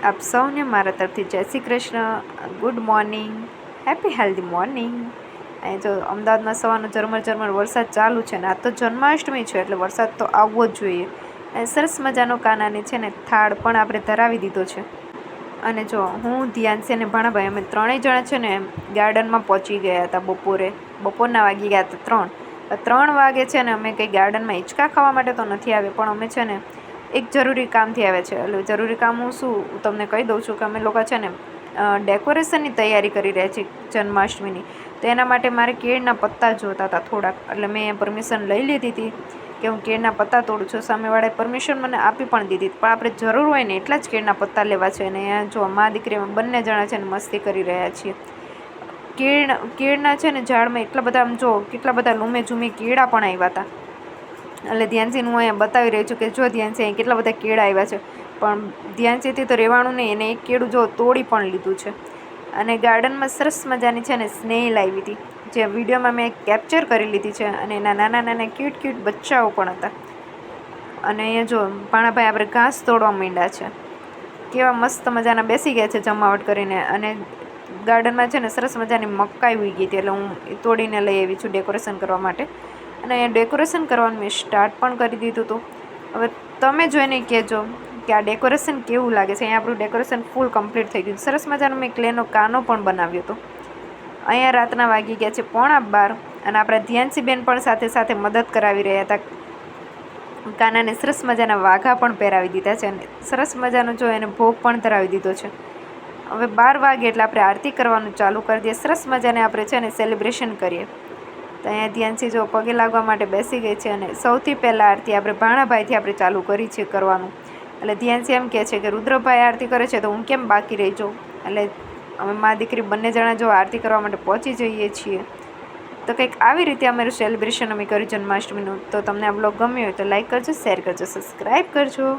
આપ સૌને મારા તરફથી જય Shri Krishna. Good morning, happy healthy morning. અહીં જો અમદાવાદમાં સવારનો ઝરમર વરસાદ ચાલુ છે ને આ તો જન્માષ્ટમી છે એટલે વરસાદ તો આવવો જ જોઈએ. અને સરસ મજાનો કાનાને છે ને થાળ પણ આપણે ધરાવી દીધો છે. અને જો હું ધ્યાનસી અને ભાણાભાઈ અમે ત્રણેય જણા છે ને ગાર્ડનમાં પહોંચી ગયા હતા બપોરના વાગી ગયા હતા 3 વાગે છે ને અમે કંઈ ગાર્ડનમાં હિંચકા ખાવા માટે તો નથી આવ્યા, પણ અમે છે ને એક જરૂરી કામથી આવ્યા છે. એટલે જરૂરી કામ હું શું તમને કહી દઉં છું કે અમે લોકો છે ને ડેકોરેશનની તૈયારી કરી રહ્યા છીએ જન્માષ્ટમીની. તો એના માટે મારે કેળના પત્તા જોતા હતા થોડાક, એટલે મેં પરમિશન લઈ લીધી હતી કે હું કેળના પત્તા તોડું છું. સામેવાળાએ પરમિશન મને આપી પણ દીધી, પણ આપણે જરૂર હોય ને એટલા જ કેળના પત્તા લેવા છે. અને અહીંયા જો મા દીકરી અમે બંને જણા છે ને મસ્તી કરી રહ્યા છીએ. કેળના છે ને ઝાડમાં એટલા બધા આમ જો કેટલા બધા લૂમે ઝૂમે કેળા પણ આવ્યા હતા. એટલે ધ્યાનથી હું અહીંયા બતાવી રહી છું કે જો ધ્યાનથી અહીં કેટલા બધા કેળા આવ્યા છે, પણ ધ્યાનથી તો રહેવાનું નહીં. એને એક કેળું જો તોડી પણ લીધું છે. અને ગાર્ડનમાં સરસ મજાની છે ને સ્નેલ આવી હતી, જે વિડીયોમાં મેં કેપ્ચર કરી લીધી છે. અને એના નાના ક્યુટ બચ્ચાઓ પણ હતા. અને અહીંયા જો ભાણાભાઈ આપણે ઘાસ તોડવા માંડ્યા છે. કેવા મસ્ત મજાના બેસી ગયા છે જમાવટ કરીને. અને ગાર્ડનમાં છે ને સરસ મજાની મકાઈ ઉગી ગઈ હતી, એટલે હું એ તોડીને લઈ આવી છું ડેકોરેશન કરવા માટે. અને અહીંયા ડેકોરેશન કરવાનું મેં સ્ટાર્ટ પણ કરી દીધું હતું. હવે તમે જોઈને કહેજો કે આ ડેકોરેશન કેવું લાગે છે. અહીંયા આપણું ડેકોરેશન ફૂલ કમ્પ્લીટ થઈ ગયું. સરસ મજાનો મેં ક્લેનો કાનો પણ બનાવ્યો હતો. અહીંયા રાતના વાગી ગયા છે 11:15 અને આપણા ધ્યાનસીબેન પણ સાથે મદદ કરાવી રહ્યા હતા. કાનાને સરસ મજાના વાઘા પણ પહેરાવી દીધા છે અને સરસ મજાનો જો એને ભોગ પણ ધરાવી દીધો છે. હવે 12 વાગે એટલે આપણે આરતી કરવાનું ચાલુ કરી દઈએ. સરસ મજાને આપણે છે ને સેલિબ્રેશન કરીએ. તો અહીંયા ધ્યાનથી જો પગે લાગવા માટે બેસી ગઈ છે. અને સૌથી પહેલાં આરતી આપણે ભાણાભાઈથી આપણે ચાલુ કરી છે કરવાનું. એટલે ધ્યાનથી એમ કહે છે કે રુદ્રભાઈ આરતી કરે છે તો હું કેમ બાકી રહી જાઉં. એટલે અમે મા દીકરી બંને જણા જો આરતી કરવા માટે પહોંચી જઈએ છીએ. તો કંઈક આવી રીતે અમારું સેલિબ્રેશન અમે કર્યું જન્માષ્ટમીનું. તો તમને આ બ્લોગ ગમ્યો હોય તો લાઈક કરજો, શેર કરજો, સબસ્ક્રાઈબ કરજો.